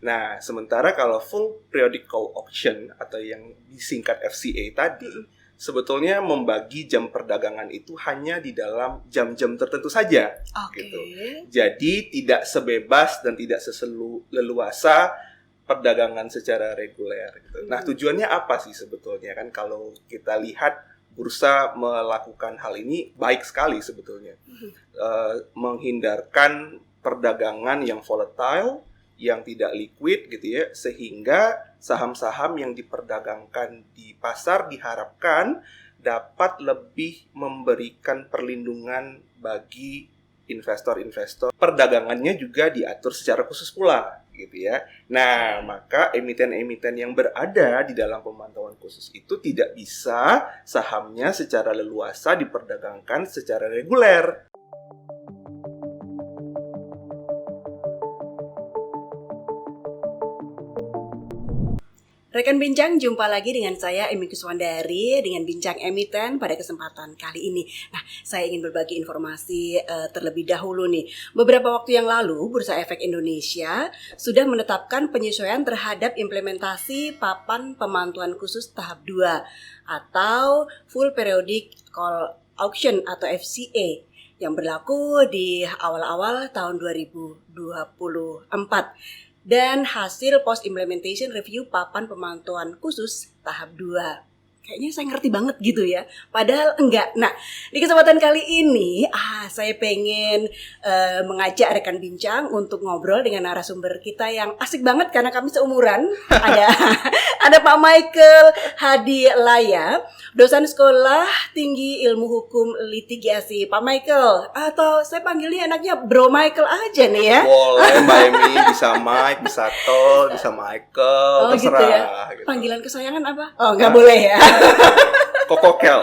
Nah, sementara kalau full periodic call option atau yang disingkat FCA tadi, sebetulnya membagi jam perdagangan itu hanya di dalam jam-jam tertentu saja, gitu. Jadi tidak sebebas dan tidak leluasa perdagangan secara reguler. Gitu. Nah, tujuannya apa sih sebetulnya kan? Kalau kita lihat bursa melakukan hal ini baik sekali sebetulnya, menghindarkan perdagangan yang volatile, yang tidak liquid gitu ya, sehingga saham-saham yang diperdagangkan di pasar diharapkan dapat lebih memberikan perlindungan bagi investor-investor. Perdagangannya juga diatur secara khusus pula gitu ya. Nah, maka emiten-emiten yang berada di dalam pemantauan khusus itu tidak bisa sahamnya secara leluasa diperdagangkan secara reguler. Rekan Bincang, jumpa lagi dengan saya Emi Kuswandari dengan Bincang Emiten pada kesempatan kali ini. Nah, saya ingin berbagi informasi terlebih dahulu nih. Beberapa waktu yang lalu, Bursa Efek Indonesia sudah menetapkan penyesuaian terhadap implementasi papan pemantauan khusus tahap 2 atau Full Periodic Call Auction atau FCA yang berlaku di awal-awal tahun 2024. Dan hasil post implementation review papan pemantauan khusus tahap 2. Kayaknya saya ngerti banget gitu ya, padahal enggak. Nah, di kesempatan kali ini saya pengen mengajak rekan bincang untuk ngobrol dengan narasumber kita yang asik banget karena kami seumuran. Ada Pak Michael Hadi Laya, dosen Sekolah Tinggi Ilmu Hukum Litigasi. Pak Michael, atau saya panggilnya enaknya Bro Michael aja nih ya. Boleh Mbak Emi, bisa Mike, bisa Tol, bisa Michael, terserah. Gitu ya. Gitu. Panggilan kesayangan apa? Oh, nggak boleh ya. Kokokel.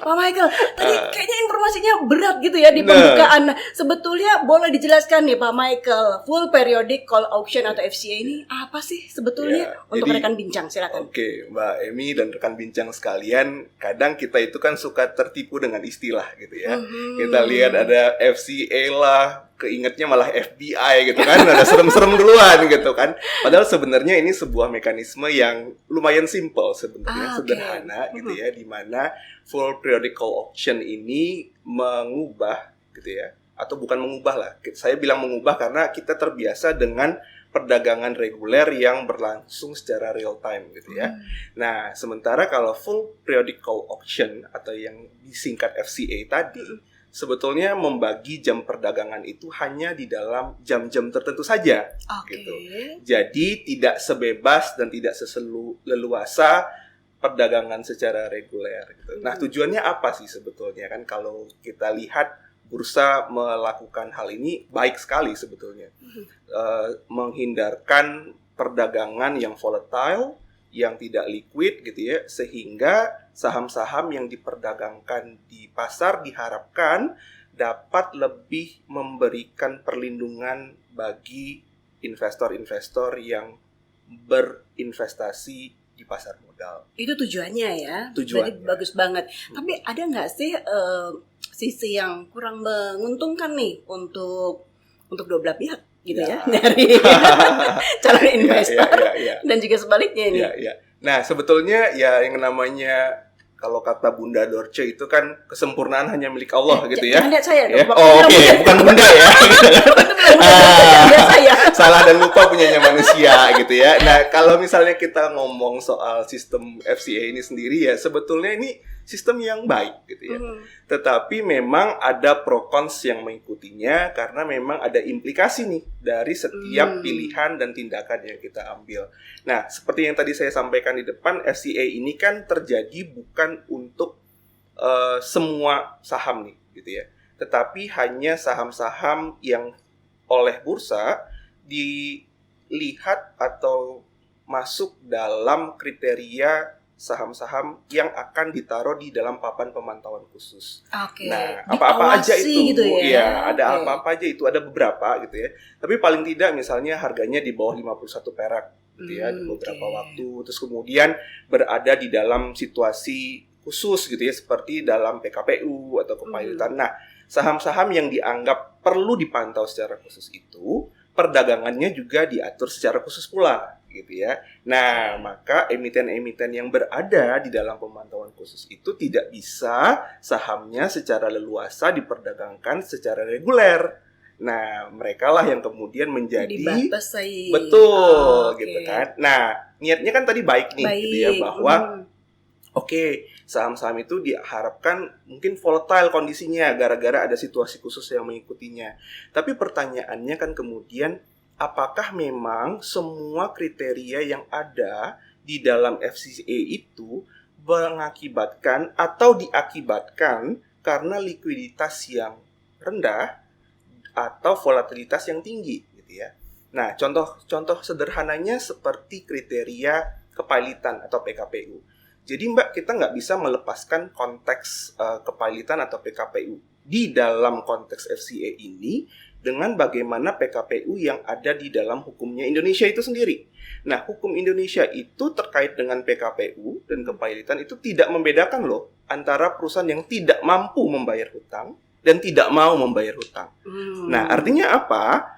Pak Michael, tadi kayaknya informasinya berat gitu ya di pembukaan. Sebetulnya boleh dijelaskan nih Pak Michael, Full Periodic Call Auction atau FCA ini apa sih sebetulnya untuk rekan bincang? Silakan. Oke, Mbak Emi dan rekan bincang sekalian, kadang kita itu kan suka tertipu dengan istilah gitu ya. Kita lihat ada FCA lah, keingetnya malah FBI gitu kan, ada serem-serem duluan gitu kan. Padahal sebenarnya ini sebuah mekanisme yang lumayan simple sebenarnya, sederhana gitu ya, di mana full periodic call auction ini mengubah gitu ya, atau bukan mengubah lah. Saya bilang mengubah karena kita terbiasa dengan perdagangan reguler yang berlangsung secara real time gitu ya. Nah, sementara kalau full periodic call auction atau yang disingkat FCA tadi, sebetulnya membagi jam perdagangan itu hanya di dalam jam-jam tertentu saja, gitu. Jadi tidak sebebas dan tidak leluasa perdagangan secara reguler. Gitu. Nah, tujuannya apa sih sebetulnya kan? Kalau kita lihat bursa melakukan hal ini baik sekali sebetulnya, menghindarkan perdagangan yang volatile, yang tidak liquid gitu ya, sehingga saham-saham yang diperdagangkan di pasar diharapkan dapat lebih memberikan perlindungan bagi investor-investor yang berinvestasi di pasar modal. Itu tujuannya ya. Tujuannya. Jadi bagus banget. Tapi ada nggak sih sisi yang kurang menguntungkan nih untuk dua belah pihak gitu ya dari calon investor dan juga sebaliknya ini. Nah, sebetulnya ya yang namanya kalau kata Bunda Dorce itu kan kesempurnaan hanya milik Allah gitu ya. Jangan lihat saya dong. Bukan Bunda ya. Salah dan lupa punyanya manusia gitu ya. Nah, kalau misalnya kita ngomong soal sistem FCA ini sendiri ya, sebetulnya ini sistem yang baik gitu ya. Tetapi memang ada pro cons yang mengikutinya karena memang ada implikasi nih dari setiap pilihan dan tindakan yang kita ambil. Nah, seperti yang tadi saya sampaikan di depan, FCA ini kan terjadi bukan untuk semua saham nih gitu ya. Tetapi hanya saham-saham yang oleh bursa dilihat atau masuk dalam kriteria saham-saham yang akan ditaruh di dalam papan pemantauan khusus. Nah, apa-apa aja itu? Gitu ya? Ada apa-apa aja itu, ada beberapa gitu ya. Tapi paling tidak misalnya harganya di bawah 51 perak gitu ya, di beberapa waktu. Terus kemudian berada di dalam situasi khusus gitu ya, seperti dalam PKPU atau kepailitan. Nah, saham-saham yang dianggap perlu dipantau secara khusus itu, perdagangannya juga diatur secara khusus pula, gitu ya. Nah, maka emiten-emiten yang berada di dalam pemantauan khusus itu tidak bisa sahamnya secara leluasa diperdagangkan secara reguler. Nah, mereka lah yang kemudian menjadi dibatasi. betul, gitu kan. Nah, niatnya kan tadi baik nih, gitu ya, bahwa oke, saham-saham itu diharapkan mungkin volatile kondisinya gara-gara ada situasi khusus yang mengikutinya. Tapi pertanyaannya kan kemudian, apakah memang semua kriteria yang ada di dalam FCA itu mengakibatkan atau diakibatkan karena likuiditas yang rendah atau volatilitas yang tinggi, gitu ya. Nah, contoh sederhananya seperti kriteria kepailitan atau PKPU. Jadi Mbak, kita nggak bisa melepaskan konteks kepailitan atau PKPU di dalam konteks FCA ini dengan bagaimana PKPU yang ada di dalam hukumnya Indonesia itu sendiri. Nah, hukum Indonesia itu terkait dengan PKPU dan kepailitan itu tidak membedakan loh antara perusahaan yang tidak mampu membayar hutang dan tidak mau membayar hutang. Nah, artinya apa?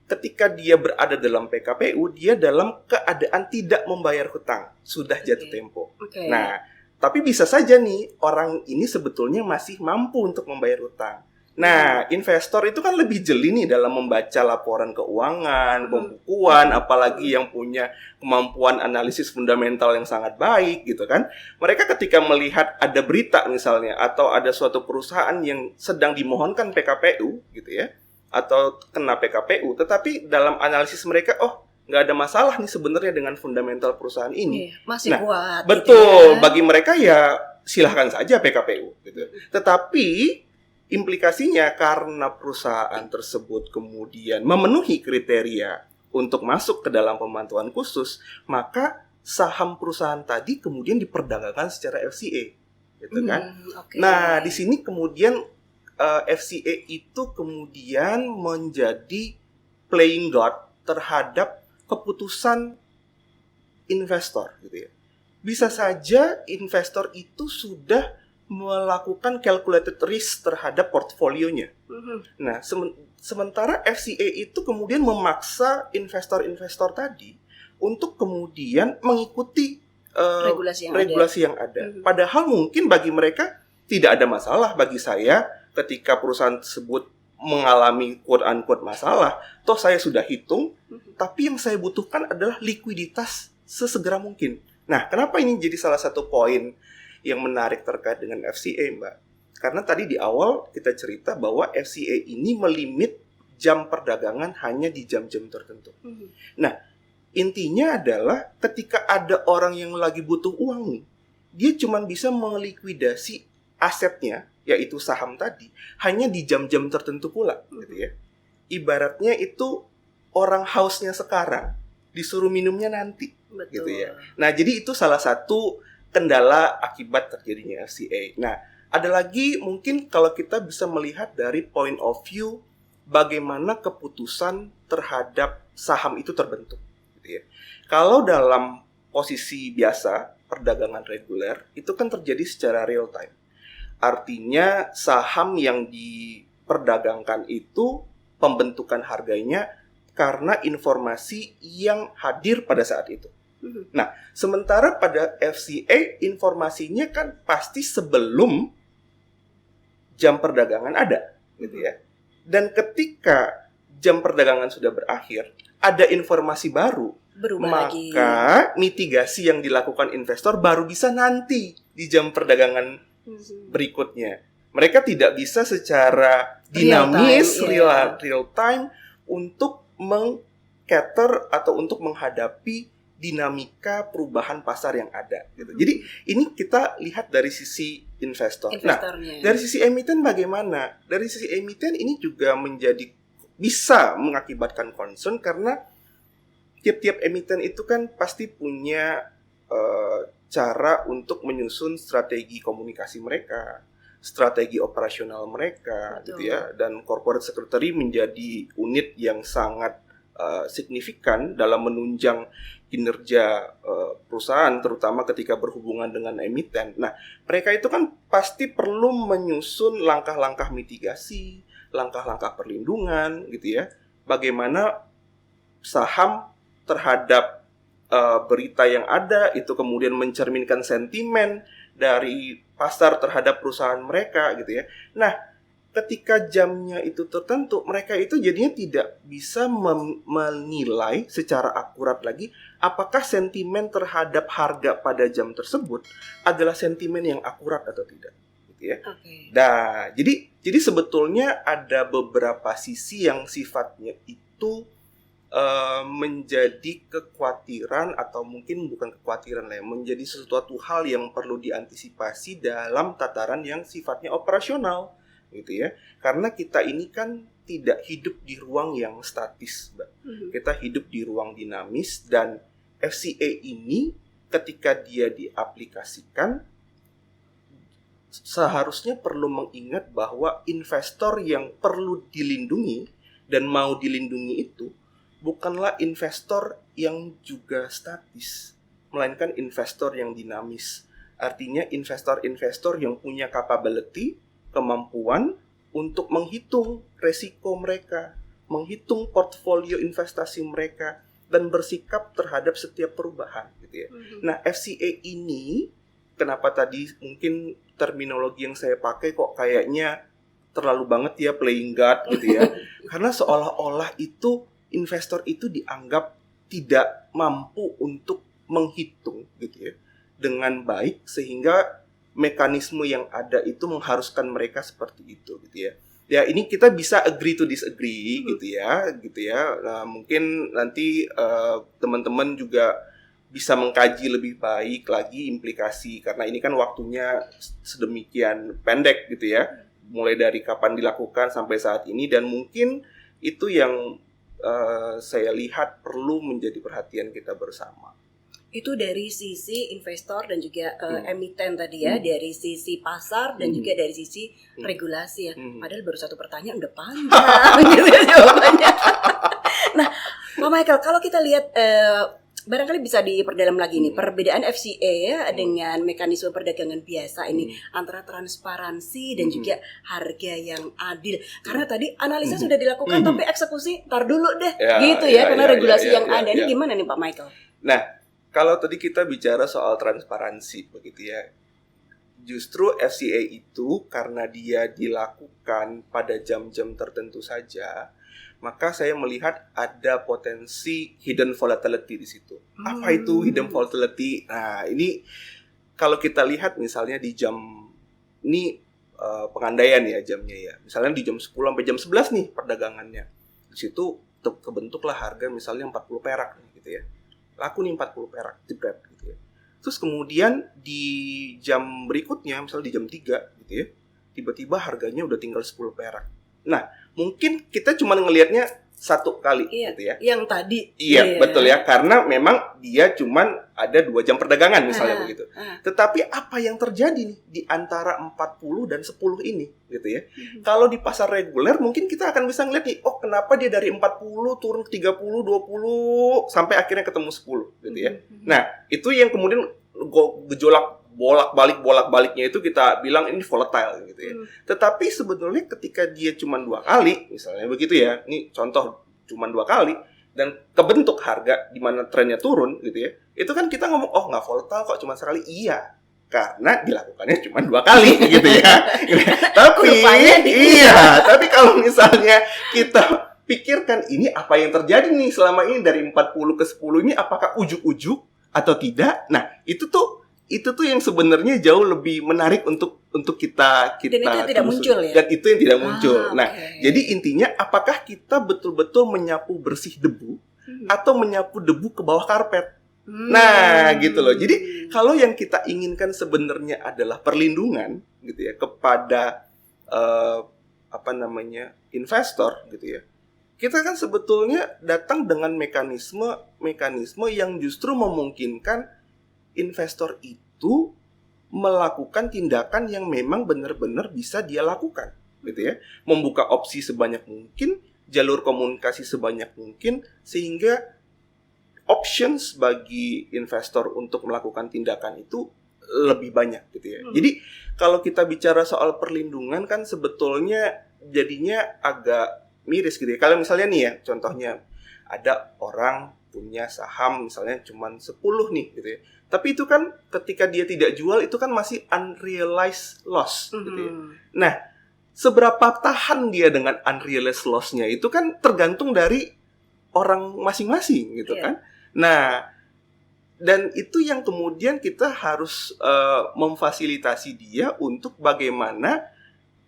Ketika dia berada dalam PKPU, dia dalam keadaan tidak membayar hutang, sudah jatuh tempo. Nah, tapi bisa saja nih, orang ini sebetulnya masih mampu untuk membayar hutang. Nah, investor itu kan lebih jeli nih dalam membaca laporan keuangan, pembukuan, apalagi yang punya kemampuan analisis fundamental yang sangat baik, gitu kan. Mereka ketika melihat ada berita misalnya, atau ada suatu perusahaan yang sedang dimohonkan PKPU, gitu ya, atau kena PKPU, tetapi dalam analisis mereka, nggak ada masalah nih sebenarnya dengan fundamental perusahaan ini. Masih kuat. Betul, gitu ya. Bagi mereka ya silahkan saja PKPU. Gitu. Tetapi implikasinya karena perusahaan tersebut kemudian memenuhi kriteria untuk masuk ke dalam pemantauan khusus, maka saham perusahaan tadi kemudian diperdagangkan secara FCA, gitu kan? Nah, di sini kemudian FCA itu kemudian menjadi playing god terhadap keputusan investor, gitu ya. Bisa saja investor itu sudah melakukan calculated risk terhadap portfolionya. Nah, sementara FCA itu kemudian memaksa investor-investor tadi untuk kemudian mengikuti regulasi yang ada. Padahal mungkin bagi mereka tidak ada masalah. Bagi saya, ketika perusahaan tersebut mengalami quote-unquote masalah, toh saya sudah hitung, tapi yang saya butuhkan adalah likuiditas sesegera mungkin. Nah, kenapa ini jadi salah satu poin yang menarik terkait dengan FCA, Mbak? Karena tadi di awal kita cerita bahwa FCA ini melimit jam perdagangan hanya di jam-jam tertentu. Nah, intinya adalah ketika ada orang yang lagi butuh uang nih, dia cuma bisa melikuidasi asetnya, yaitu saham tadi, hanya di jam-jam tertentu pula, gitu ya. Ibaratnya itu orang hausnya sekarang, disuruh minumnya nanti, gitu ya. Nah, jadi itu salah satu kendala akibat terjadinya FCA. Nah, ada lagi mungkin kalau kita bisa melihat dari point of view bagaimana keputusan terhadap saham itu terbentuk, gitu ya. Kalau dalam posisi biasa, perdagangan reguler, itu kan terjadi secara real time. Artinya saham yang diperdagangkan itu pembentukan harganya karena informasi yang hadir pada saat itu. Nah, sementara pada FCA informasinya kan pasti sebelum jam perdagangan ada, gitu ya. Dan ketika jam perdagangan sudah berakhir, ada informasi baru, maka mitigasi yang dilakukan investor baru bisa nanti di jam perdagangan berikutnya. Mereka tidak bisa secara dinamis, real time untuk meng-cater atau untuk menghadapi dinamika perubahan pasar yang ada, gitu. Jadi ini kita lihat dari sisi investor. Nah, dari sisi emiten bagaimana? Dari sisi emiten ini juga bisa mengakibatkan concern karena tiap-tiap emiten itu kan pasti punya cara untuk menyusun strategi komunikasi mereka, strategi operasional mereka, gitu ya. Dan corporate secretary menjadi unit yang sangat signifikan dalam menunjang kinerja perusahaan, terutama ketika berhubungan dengan emiten. Nah, mereka itu kan pasti perlu menyusun langkah-langkah mitigasi, langkah-langkah perlindungan, gitu ya. Bagaimana saham terhadap berita yang ada itu kemudian mencerminkan sentimen dari pasar terhadap perusahaan mereka, gitu ya. Nah, ketika jamnya itu tertentu, mereka itu jadinya tidak bisa menilai secara akurat lagi apakah sentimen terhadap harga pada jam tersebut adalah sentimen yang akurat atau tidak, gitu ya. Okay. Nah, jadi sebetulnya ada beberapa sisi yang sifatnya itu menjadi kekhawatiran, atau mungkin bukan kekhawatiran lah, menjadi sesuatu hal yang perlu diantisipasi dalam tataran yang sifatnya operasional, gitu ya. Karena kita ini kan tidak hidup di ruang yang statis, Mbak. Kita hidup di ruang dinamis, dan FCA ini ketika dia diaplikasikan seharusnya perlu mengingat bahwa investor yang perlu dilindungi dan mau dilindungi itu bukanlah investor yang juga statis, melainkan investor yang dinamis. Artinya investor-investor yang punya capability, kemampuan untuk menghitung resiko mereka, menghitung portfolio investasi mereka, dan bersikap terhadap setiap perubahan, gitu ya. Nah, FCA ini, kenapa tadi mungkin terminologi yang saya pakai kok kayaknya terlalu banget ya playing God, gitu ya. Karena seolah-olah itu investor itu dianggap tidak mampu untuk menghitung, gitu ya, dengan baik, sehingga mekanisme yang ada itu mengharuskan mereka seperti itu, gitu ya. Ya, ini kita bisa agree to disagree, gitu ya. Nah, mungkin nanti teman-teman juga bisa mengkaji lebih baik lagi implikasi, karena ini kan waktunya sedemikian pendek, gitu ya, mulai dari kapan dilakukan sampai saat ini, dan mungkin itu yang saya lihat perlu menjadi perhatian kita bersama. Itu dari sisi investor dan juga emiten tadi ya, dari sisi pasar dan juga dari sisi regulasi ya. Padahal baru satu pertanyaan udah panjang gitu ya jawabannya. Nah, Pak Michael, kalau kita lihat barangkali bisa diperdalam lagi nih perbedaan FCA ya dengan mekanisme perdagangan biasa ini antara transparansi dan juga harga yang adil. Karena tadi analisa sudah dilakukan tapi eksekusi tar dulu deh karena regulasi yang ada. Ini gimana nih Pak Michael? Nah, kalau tadi kita bicara soal transparansi begitu ya, justru FCA itu karena dia dilakukan pada jam-jam tertentu saja, maka saya melihat ada potensi hidden volatility di situ. Apa itu hidden volatility? Nah, ini kalau kita lihat misalnya di jam ini pengandaian ya jamnya ya. Misalnya di jam 10 sampai jam 11 nih perdagangannya. Di situ kebentuklah harga misalnya 40 perak gitu ya. Laku nih 40 perak, jebret gitu ya. Terus kemudian di jam berikutnya, misalnya di jam 3 gitu ya, tiba-tiba harganya udah tinggal 10 perak. Nah, mungkin kita cuma ngelihatnya satu kali gitu ya. Yang tadi. Iya, betul ya. Karena memang dia cuma ada 2 jam perdagangan misalnya begitu. Tetapi apa yang terjadi nih di antara 40 dan 10 ini gitu ya. Kalau di pasar reguler mungkin kita akan bisa ngeliat nih, oh kenapa dia dari 40 turun ke 30, 20 sampai akhirnya ketemu 10 gitu ya. Nah, itu yang kemudian gejolak bolak-baliknya itu kita bilang ini volatile gitu ya. Tetapi sebetulnya ketika dia cuma 2 kali, misalnya begitu ya, ini contoh cuma 2 kali, dan kebentuk harga di mana trennya turun gitu ya, itu kan kita ngomong, oh nggak volatile kok cuma sekali. Iya, karena dilakukannya cuma 2 kali gitu ya. Tapi kalau misalnya kita pikirkan ini apa yang terjadi nih selama ini dari 40 ke 10 ini, apakah ujuk-ujuk atau tidak? Nah, itu tuh yang sebenarnya jauh lebih menarik untuk kita dan itu tidak muncul ya. Dan itu yang tidak muncul. Nah, jadi intinya apakah kita betul-betul menyapu bersih debu atau menyapu debu ke bawah karpet? Nah, gitu loh. Jadi kalau yang kita inginkan sebenarnya adalah perlindungan gitu ya kepada investor gitu ya. Kita kan sebetulnya datang dengan mekanisme yang justru memungkinkan investor itu melakukan tindakan yang memang benar-benar bisa dia lakukan, gitu ya. Membuka opsi sebanyak mungkin jalur komunikasi sebanyak mungkin sehingga options bagi investor untuk melakukan tindakan itu lebih banyak gitu ya. Jadi kalau kita bicara soal perlindungan kan sebetulnya jadinya agak miris gitu ya. Kalau misalnya nih ya, contohnya ada orang punya saham misalnya cuma 10 nih gitu ya. Tapi itu kan ketika dia tidak jual itu kan masih unrealized loss gitu ya. Nah, seberapa tahan dia dengan unrealized loss-nya itu kan tergantung dari orang masing-masing gitu kan. Nah, dan itu yang kemudian kita harus memfasilitasi dia untuk bagaimana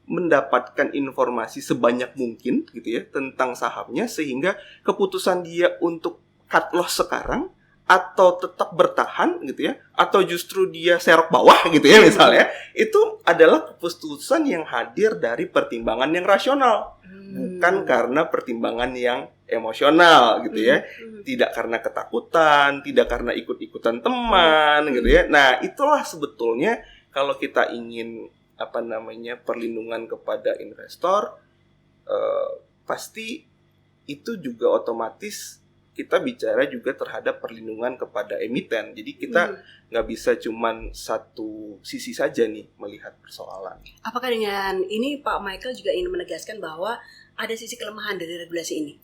mendapatkan informasi sebanyak mungkin gitu ya tentang sahamnya sehingga keputusan dia untuk cut loss sekarang atau tetap bertahan gitu ya atau justru dia serok bawah gitu ya misalnya itu adalah keputusan yang hadir dari pertimbangan yang rasional bukan karena pertimbangan yang emosional gitu ya tidak karena ketakutan tidak karena ikut-ikutan teman gitu ya. Nah itulah sebetulnya kalau kita ingin perlindungan kepada investor pasti itu juga otomatis kita bicara juga terhadap perlindungan kepada emiten. Jadi kita nggak bisa cuman satu sisi saja nih melihat persoalan. Apakah dengan ini Pak Michael juga ingin menegaskan bahwa ada sisi kelemahan dari regulasi ini?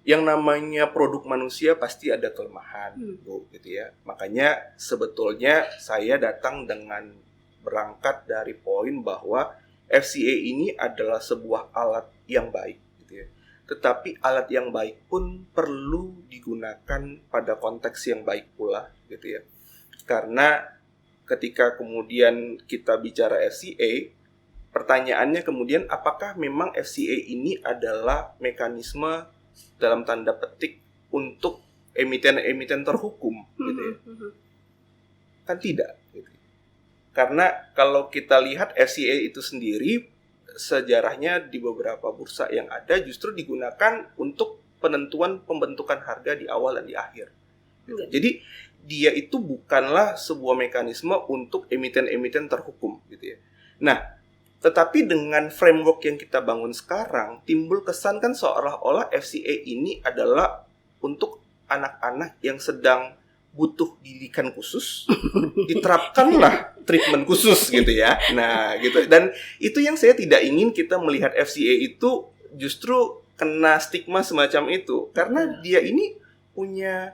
Yang namanya produk manusia pasti ada kelemahan, Bu, gitu ya. Makanya sebetulnya saya datang dengan berangkat dari poin bahwa FCA ini adalah sebuah alat yang baik. Tetapi alat yang baik pun perlu digunakan pada konteks yang baik pula gitu ya. Karena ketika kemudian kita bicara FCA, pertanyaannya kemudian apakah memang FCA ini adalah mekanisme dalam tanda petik untuk emiten-emiten terhukum gitu ya. Kan tidak gitu. Karena kalau kita lihat FCA itu sendiri sejarahnya di beberapa bursa yang ada justru digunakan untuk penentuan pembentukan harga di awal dan di akhir. Jadi dia itu bukanlah sebuah mekanisme untuk emiten-emiten terhukum gitu ya. Nah, tetapi dengan framework yang kita bangun sekarang timbul kesan kan seolah-olah FCA ini adalah untuk anak-anak yang sedang butuh didikan khusus, diterapkanlah treatment khusus gitu ya. Nah, gitu. Dan itu yang saya tidak ingin kita melihat FCA itu justru kena stigma semacam itu. Karena dia ini punya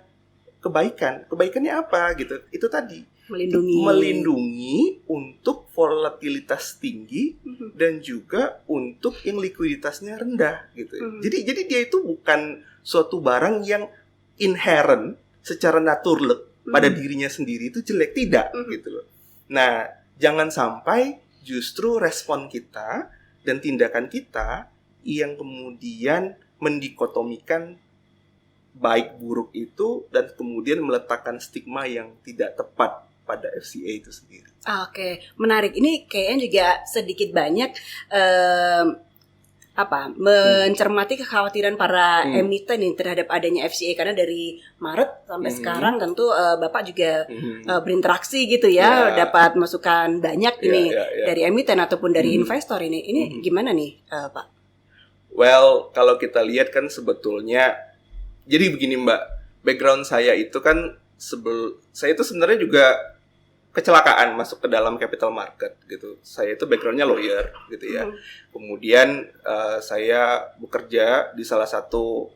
kebaikan. Kebaikannya apa gitu? Itu tadi. Melindungi untuk volatilitas tinggi dan juga untuk yang likuiditasnya rendah gitu. Jadi dia itu bukan suatu barang yang inherent secara naturel pada dirinya sendiri itu jelek, tidak gitu loh. Nah, jangan sampai justru respon kita dan tindakan kita yang kemudian mendikotomikan baik buruk itu dan kemudian meletakkan stigma yang tidak tepat pada FCA itu sendiri. Oke, menarik. Ini kayaknya juga sedikit banyak mencermati kekhawatiran para emiten nih terhadap adanya FCA karena dari Maret sampai sekarang tentu Bapak juga berinteraksi gitu ya, dapat masukan banyak ini dari emiten ataupun dari investor ini. Ini gimana nih Pak? Well, kalau kita lihat kan sebetulnya jadi begini Mbak, background saya itu kan saya itu sebenarnya juga kecelakaan masuk ke dalam capital market gitu. Saya itu backgroundnya lawyer gitu ya. Kemudian saya bekerja di salah satu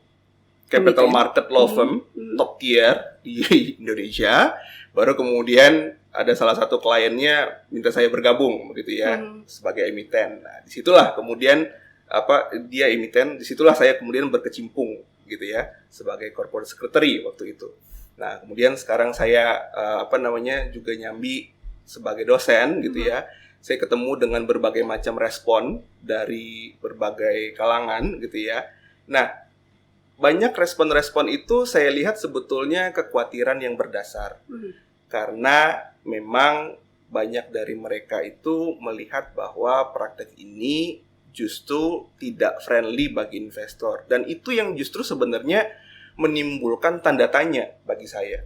capital market law firm top tier di Indonesia. Baru kemudian ada salah satu kliennya minta saya bergabung begitu ya sebagai emiten. Nah, disitulah kemudian dia emiten, disitulah saya kemudian berkecimpung gitu ya sebagai corporate secretary waktu itu. Nah, kemudian sekarang saya juga nyambi sebagai dosen gitu ya. Saya ketemu dengan berbagai macam respon dari berbagai kalangan gitu ya. Nah, banyak respon-respon itu saya lihat sebetulnya kekhawatiran yang berdasar. Karena memang banyak dari mereka itu melihat bahwa praktek ini justru tidak friendly bagi investor. Dan itu yang justru sebenarnya menimbulkan tanda tanya bagi saya.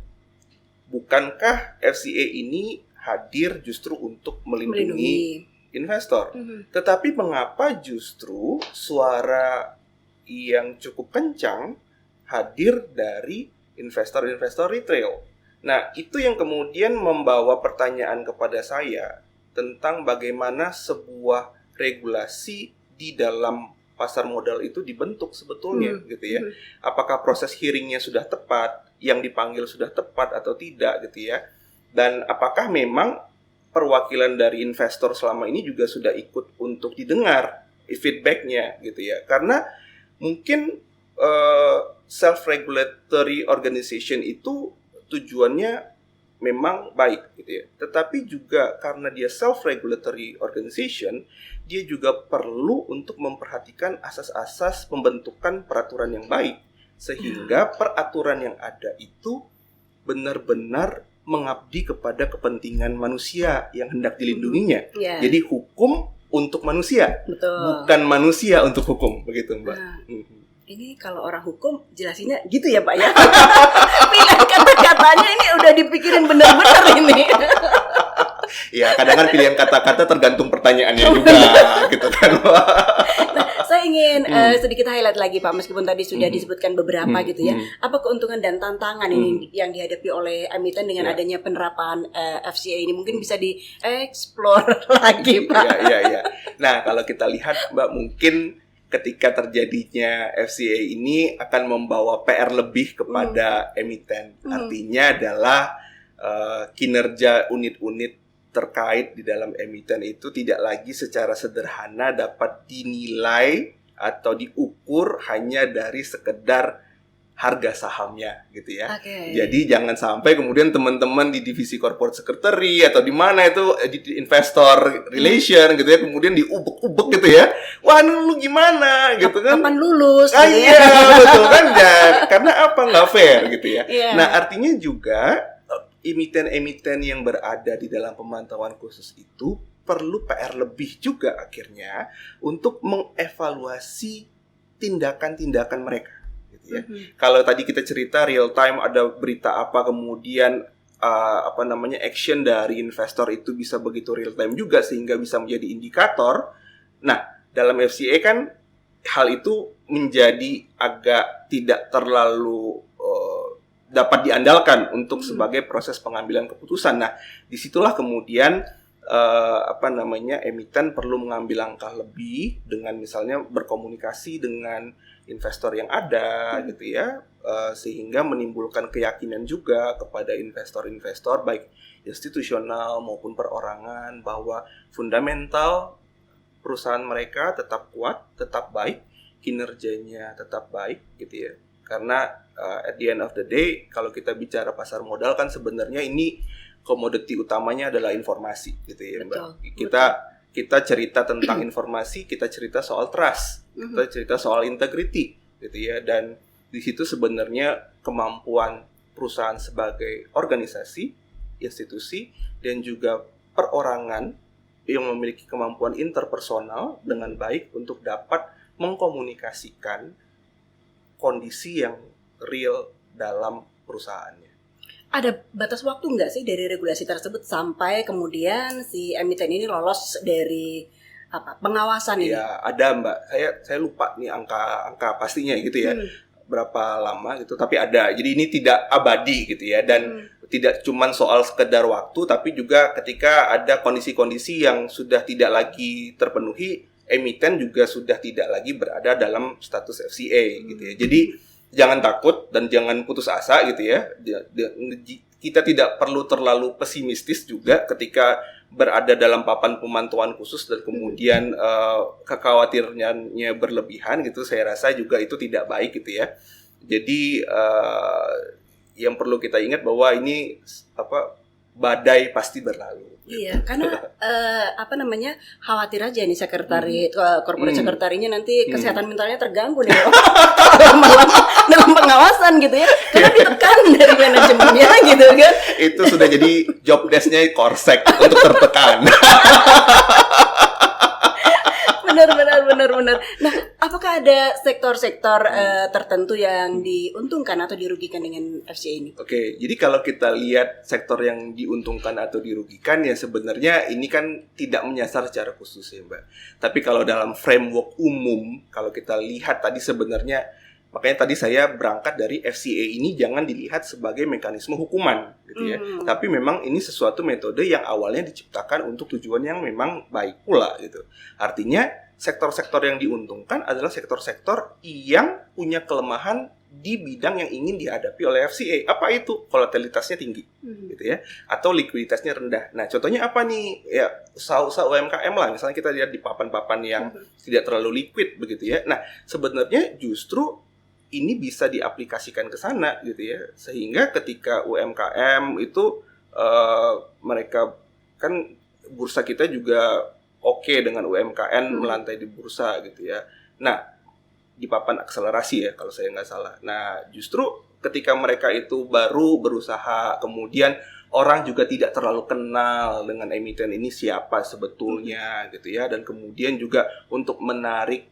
Bukankah FCA ini hadir justru untuk melindungi investor? Tetapi mengapa justru suara yang cukup kencang hadir dari investor-investor retail. Nah, itu yang kemudian membawa pertanyaan kepada saya tentang bagaimana sebuah regulasi di dalam pasar modal itu dibentuk sebetulnya gitu ya. Apakah proses hearingnya sudah tepat, yang dipanggil sudah tepat atau tidak gitu ya. Dan apakah memang perwakilan dari investor selama ini juga sudah ikut untuk didengar feedback-nya gitu ya. Karena mungkin self-regulatory organization itu tujuannya memang baik gitu ya. Tetapi juga karena dia self-regulatory organization, dia juga perlu untuk memperhatikan asas-asas pembentukan peraturan yang baik. Sehingga peraturan yang ada itu benar-benar mengabdi kepada kepentingan manusia yang hendak dilindunginya. Jadi hukum untuk manusia, bukan manusia untuk hukum, begitu Mbak. Ini kalau orang hukum jelasinnya gitu ya Pak ya. Pilihan kata-katanya ini udah dipikirin benar-benar ini. Ya, kadang kan pilihan kata-kata tergantung pertanyaannya juga, gitu kan. Nah, saya ingin sedikit highlight lagi Pak, meskipun tadi sudah disebutkan beberapa gitu ya. Apa keuntungan dan tantangan ini yang dihadapi oleh emiten dengan adanya penerapan FCA ini? Mungkin bisa dieksplor lagi Pak. Iya. Nah, kalau kita lihat Mbak, mungkin ketika terjadinya FCA ini akan membawa PR lebih kepada emiten. Artinya adalah kinerja unit-unit terkait di dalam emiten itu tidak lagi secara sederhana dapat dinilai atau diukur hanya dari sekedar harga sahamnya gitu ya. Jadi jangan sampai kemudian teman-teman di divisi corporate secretary atau di mana itu di investor relation gitu ya, kemudian diubek-ubek gitu ya. Wah, lu gimana gitu kan? Kapan lulus? Gitu iya, betul kan ya. Karena apa, nggak fair gitu ya. Nah, artinya juga emiten-emiten yang berada di dalam pemantauan khusus itu perlu PR lebih juga akhirnya untuk mengevaluasi tindakan-tindakan mereka. Ya. Kalau tadi kita cerita real time ada berita apa, kemudian action dari investor itu bisa begitu real time juga sehingga bisa menjadi indikator. Nah, dalam FCA kan hal itu menjadi agak tidak terlalu dapat diandalkan untuk sebagai proses pengambilan keputusan. Nah, disitulah kemudian emiten perlu mengambil langkah lebih dengan misalnya berkomunikasi dengan investor yang ada gitu ya, sehingga menimbulkan keyakinan juga kepada investor-investor baik institusional maupun perorangan bahwa fundamental perusahaan mereka tetap kuat, tetap baik, kinerjanya tetap baik gitu ya. Karena at the end of the day kalau kita bicara pasar modal kan sebenarnya ini komoditi utamanya adalah informasi gitu ya Mbak. Kita cerita tentang informasi, kita cerita soal trust, kita cerita soal integrity gitu ya, dan di situ sebenarnya kemampuan perusahaan sebagai organisasi, institusi dan juga perorangan yang memiliki kemampuan interpersonal dengan baik untuk dapat mengkomunikasikan kondisi yang real dalam perusahaannya. Ada batas waktu nggak sih dari regulasi tersebut sampai kemudian si emiten ini lolos dari pengawasan ini? Ya, ada Mbak. Saya lupa nih angka pastinya gitu ya. Berapa lama gitu, tapi ada. Jadi ini tidak abadi gitu ya, dan tidak cuma soal sekedar waktu, tapi juga ketika ada kondisi-kondisi yang sudah tidak lagi terpenuhi, emiten juga sudah tidak lagi berada dalam status FCA gitu ya. Jadi jangan takut dan jangan putus asa gitu ya. Kita tidak perlu terlalu pesimistis juga ketika berada dalam papan pemantauan khusus dan kemudian kekhawatirannya berlebihan gitu. Saya rasa juga itu tidak baik gitu ya. Jadi yang perlu kita ingat bahwa ini badai pasti berlalu. Iya, karena khawatir aja nih sekretari, corporate sekretarinya nanti kesehatan mentalnya terganggu nih lama-lama dalam pengawasan gitu ya, karena ditekan dari manajemennya gitu kan. Itu sudah jadi job desk-nya korsek untuk tertekan. benar. Nah, apakah ada sektor-sektor tertentu yang diuntungkan atau dirugikan dengan FCA ini? Oke, jadi kalau kita lihat sektor yang diuntungkan atau dirugikan ya sebenarnya ini kan tidak menyasar secara khusus ya Mbak. Tapi kalau dalam framework umum, kalau kita lihat tadi sebenarnya, makanya tadi saya berangkat dari FCA ini jangan dilihat sebagai mekanisme hukuman gitu ya. Tapi memang ini sesuatu metode yang awalnya diciptakan untuk tujuan yang memang baik pula gitu. Artinya sektor-sektor yang diuntungkan adalah sektor-sektor yang punya kelemahan di bidang yang ingin dihadapi oleh FCA. Apa itu? Volatilitasnya tinggi gitu ya, atau likuiditasnya rendah. Nah, contohnya apa nih? Ya, usaha-usaha UMKM lah. Misalnya kita lihat di papan-papan yang tidak terlalu liquid begitu ya. Nah, sebenarnya justru ini bisa diaplikasikan ke sana gitu ya, sehingga ketika UMKM itu mereka kan bursa kita juga oke dengan UMKM melantai di bursa gitu ya. Nah, di papan akselerasi ya kalau saya nggak salah. Nah, justru ketika mereka itu baru berusaha, kemudian orang juga tidak terlalu kenal dengan emiten ini siapa sebetulnya gitu ya, dan kemudian juga untuk menarik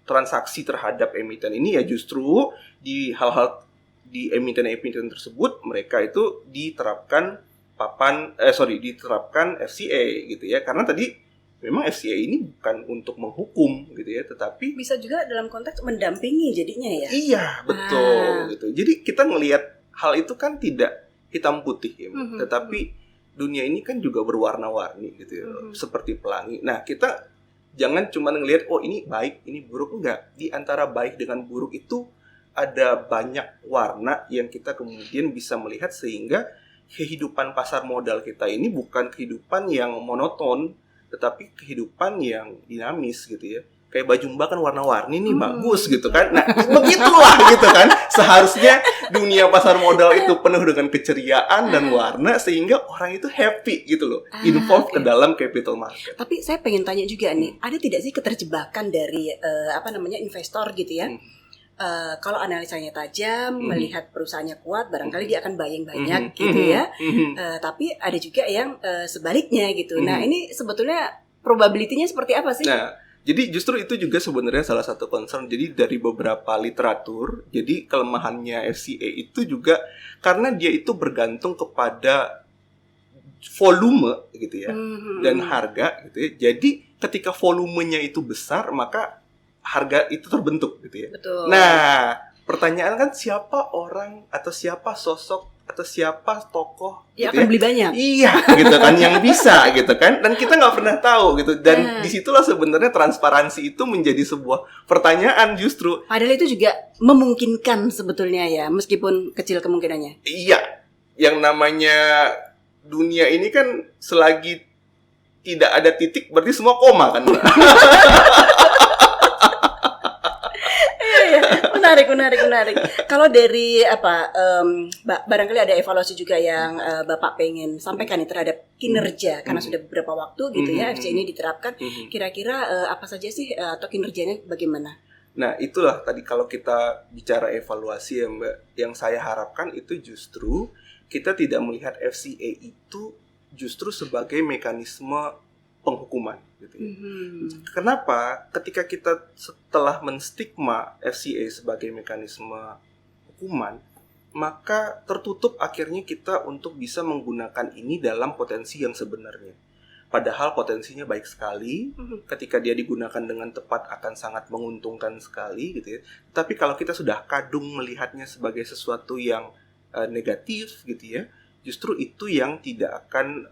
transaksi terhadap emiten ini ya justru di hal-hal di emiten-emiten tersebut mereka itu diterapkan diterapkan FCA gitu ya, karena tadi memang FCA ini bukan untuk menghukum gitu ya, tetapi bisa juga dalam konteks mendampingi jadinya ya. Iya, betul gitu. Jadi kita ngelihat hal itu kan tidak hitam putih ya, tetapi dunia ini kan juga berwarna-warni gitu ya, seperti pelangi. Nah, kita jangan cuma ngelihat oh ini baik, ini buruk, enggak. Di antara baik dengan buruk itu ada banyak warna yang kita kemudian bisa melihat, sehingga kehidupan pasar modal kita ini bukan kehidupan yang monoton, tetapi kehidupan yang dinamis gitu ya. Kayak baju Mbak kan warna-warni nih, bagus gitu kan. Nah, begitulah gitu kan. Seharusnya dunia pasar modal itu penuh dengan keceriaan dan warna, sehingga orang itu happy gitu loh, involved ke dalam capital market. Tapi saya pengen tanya juga nih, ada tidak sih keterjebakan dari investor gitu ya? Kalau analisanya tajam, melihat perusahaannya kuat, barangkali dia akan buying banyak gitu ya. Tapi ada juga yang sebaliknya gitu. Nah, ini sebetulnya probability-nya seperti apa sih? Nah, jadi justru itu juga sebenarnya salah satu concern. Jadi dari beberapa literatur, jadi kelemahannya FCA itu juga karena dia itu bergantung kepada volume gitu ya, dan harga gitu ya. Jadi ketika volumenya itu besar, maka harga itu terbentuk gitu ya. Betul. Nah, pertanyaan kan siapa orang atau siapa sosok atau siapa tokoh yang gitu akan beli banyak. Iya, gitu kan, yang bisa gitu kan. Dan kita nggak pernah tahu gitu. Dan disitulah sebenarnya transparansi itu menjadi sebuah pertanyaan justru. Padahal itu juga memungkinkan sebetulnya ya, meskipun kecil kemungkinannya. Iya, yang namanya dunia ini kan selagi tidak ada titik berarti semua koma kan. Menarik. Kalau dari barangkali ada evaluasi juga yang Bapak pengen sampaikan nih terhadap kinerja, karena sudah beberapa waktu gitu ya FCA ini diterapkan. Kira-kira apa saja sih atau kinerjanya bagaimana? Nah, itulah tadi kalau kita bicara evaluasi ya Mbak, yang saya harapkan itu justru kita tidak melihat FCA itu justru sebagai mekanisme penghukuman gitu ya. Kenapa? Ketika kita setelah menstigma FCA sebagai mekanisme hukuman, maka tertutup akhirnya kita untuk bisa menggunakan ini dalam potensi yang sebenarnya. Padahal potensinya baik sekali, ketika dia digunakan dengan tepat akan sangat menguntungkan sekali gitu ya. Tapi kalau kita sudah kadung melihatnya sebagai sesuatu yang negatif gitu ya, justru itu yang tidak akan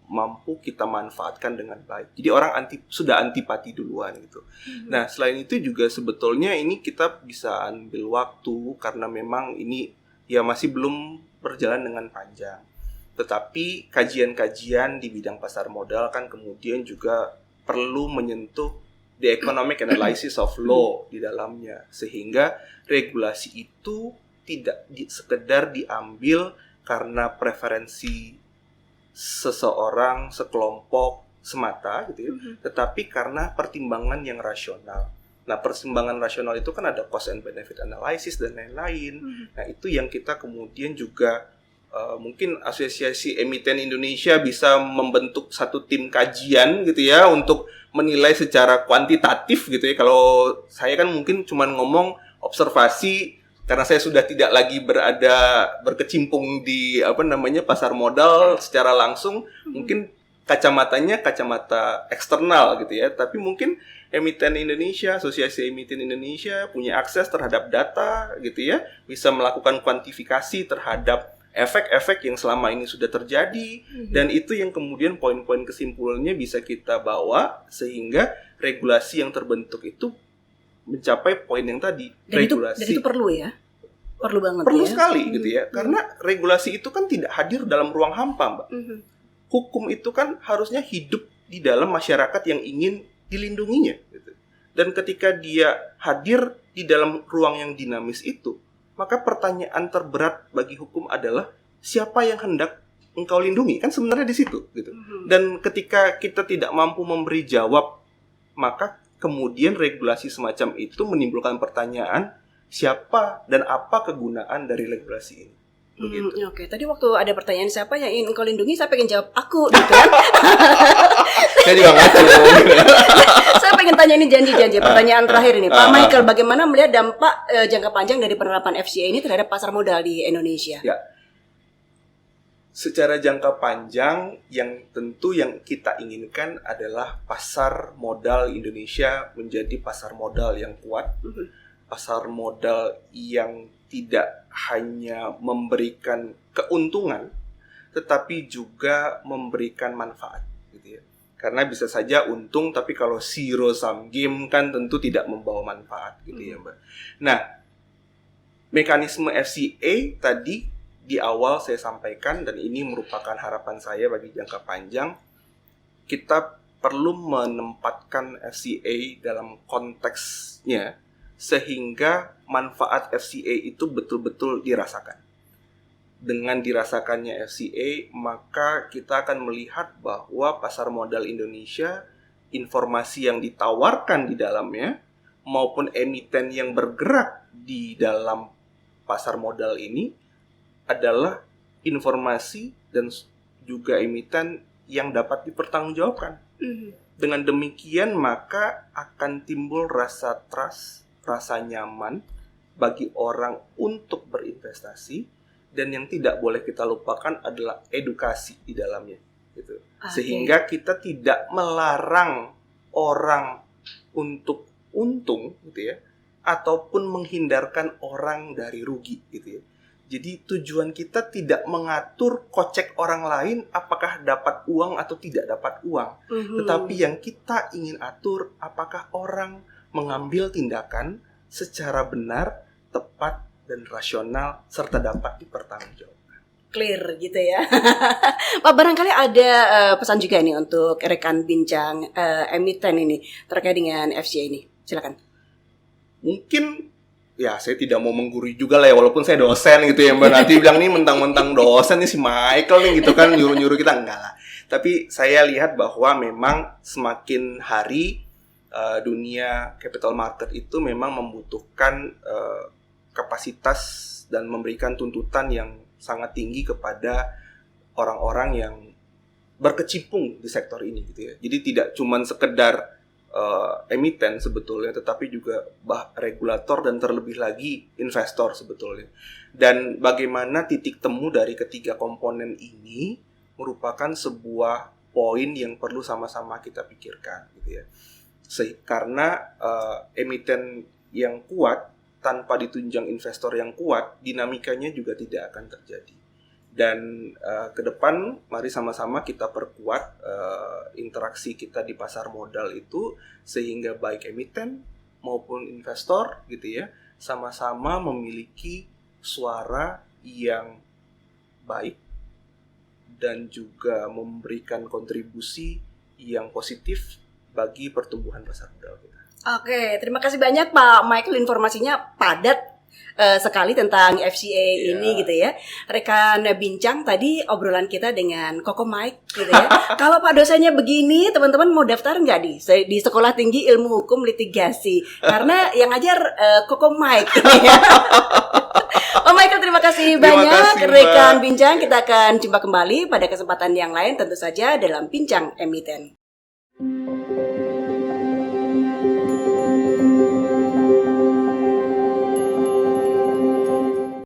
mampu kita manfaatkan dengan baik. Jadi orang sudah antipati duluan gitu. Nah, selain itu juga sebetulnya ini kita bisa ambil waktu karena memang ini ya masih belum berjalan dengan panjang. Tetapi kajian-kajian di bidang pasar modal kan kemudian juga perlu menyentuh the economic analysis of law di dalamnya, sehingga regulasi itu tidak sekedar diambil karena preferensi seseorang, sekelompok semata gitu ya, tetapi karena pertimbangan yang rasional. Nah, pertimbangan rasional itu kan ada cost and benefit analysis dan lain-lain. Nah, itu yang kita kemudian juga mungkin Asosiasi Emiten Indonesia bisa membentuk satu tim kajian gitu ya untuk menilai secara kuantitatif gitu ya. Kalau saya kan mungkin cuma ngomong observasi karena saya sudah tidak lagi berkecimpung di pasar modal secara langsung, mungkin kacamatanya kacamata eksternal gitu ya. Tapi mungkin Emiten Indonesia, Asosiasi Emiten Indonesia punya akses terhadap data gitu ya, bisa melakukan kuantifikasi terhadap efek-efek yang selama ini sudah terjadi, dan itu yang kemudian poin-poin kesimpulannya bisa kita bawa sehingga regulasi yang terbentuk itu mencapai poin yang tadi. Dan regulasi itu perlu ya? Perlu banget perlu ya? sekali gitu ya, karena regulasi itu kan tidak hadir dalam ruang hampa, Mbak. Hukum itu kan harusnya hidup di dalam masyarakat yang ingin dilindunginya gitu. Dan ketika dia hadir di dalam ruang yang dinamis itu, maka pertanyaan terberat bagi hukum adalah siapa yang hendak engkau lindungi? Kan sebenarnya di situ gitu. Dan ketika kita tidak mampu memberi jawab, maka kemudian regulasi semacam itu menimbulkan pertanyaan siapa dan apa kegunaan dari regulasi ini. Oke, tadi waktu ada pertanyaan siapa yang ingin engkau lindungi, saya pengen jawab aku gitu kan. Saya juga ngaku. Saya pengen tanya ini janji pertanyaan terakhir ini, Pak Michael, bagaimana melihat dampak jangka panjang dari penerapan FCA ini terhadap pasar modal di Indonesia? Ya. Secara jangka panjang yang tentu yang kita inginkan adalah pasar modal Indonesia menjadi pasar modal yang kuat. Pasar modal yang tidak hanya memberikan keuntungan, tetapi juga memberikan manfaat, gitu ya. Karena bisa saja untung, tapi kalau zero sum game kan tentu tidak membawa manfaat, gitu ya, Mbak. Nah, mekanisme FCA tadi di awal saya sampaikan, dan ini merupakan harapan saya bagi jangka panjang, kita perlu menempatkan FCA dalam konteksnya sehingga manfaat FCA itu betul-betul dirasakan. Dengan dirasakannya FCA, maka kita akan melihat bahwa pasar modal Indonesia, informasi yang ditawarkan di dalamnya, maupun emiten yang bergerak di dalam pasar modal ini adalah informasi dan juga emiten yang dapat dipertanggungjawabkan. Dengan demikian, maka akan timbul rasa trust, rasa nyaman bagi orang untuk berinvestasi, dan yang tidak boleh kita lupakan adalah edukasi di dalamnya gitu. Sehingga kita tidak melarang orang untuk untung gitu ya, ataupun menghindarkan orang dari rugi gitu ya. Jadi tujuan kita tidak mengatur kocek orang lain apakah dapat uang atau tidak dapat uang, tetapi yang kita ingin atur apakah orang mengambil tindakan secara benar, tepat, dan rasional, serta dapat dipertanggungjawabkan. Clear gitu ya. Pak, barangkali ada pesan juga nih untuk rekan bincang emiten ini terkait dengan FCA ini. Silakan. Mungkin ya saya tidak mau menggurui juga lah ya, walaupun saya dosen gitu ya, Mbak. Nanti bilang nih mentang-mentang dosen nih si Michael nih gitu kan, nyuruh-nyuruh kita, enggak lah. Tapi saya lihat bahwa memang semakin hari dunia capital market itu memang membutuhkan kapasitas dan memberikan tuntutan yang sangat tinggi kepada orang-orang yang berkecimpung di sektor ini gitu ya. Jadi tidak cuma sekedar emiten sebetulnya, tetapi juga regulator dan terlebih lagi investor sebetulnya. Dan bagaimana titik temu dari ketiga komponen ini merupakan sebuah poin yang perlu sama-sama kita pikirkan gitu ya. Karena emiten yang kuat tanpa ditunjang investor yang kuat, dinamikanya juga tidak akan terjadi. Dan ke depan mari sama-sama kita perkuat interaksi kita di pasar modal itu, sehingga baik emiten maupun investor gitu ya, sama-sama memiliki suara yang baik dan juga memberikan kontribusi yang positif bagi pertumbuhan pasar modal kita. Oke, terima kasih banyak Pak Michael, informasinya padat sekali tentang FCA ini gitu ya. Rekan bincang tadi obrolan kita dengan Koko Mike gitu ya. Kalau Pak dosennya begini, teman-teman mau daftar nggak di Sekolah Tinggi Ilmu Hukum Litigasi? Karena yang ngajar Koko Mike. Pak Michael, terima kasih. kasih Terima banyak kasih, Mbak. rekan bincang. Kita akan jumpa kembali pada kesempatan yang lain tentu saja dalam Bincang Emiten.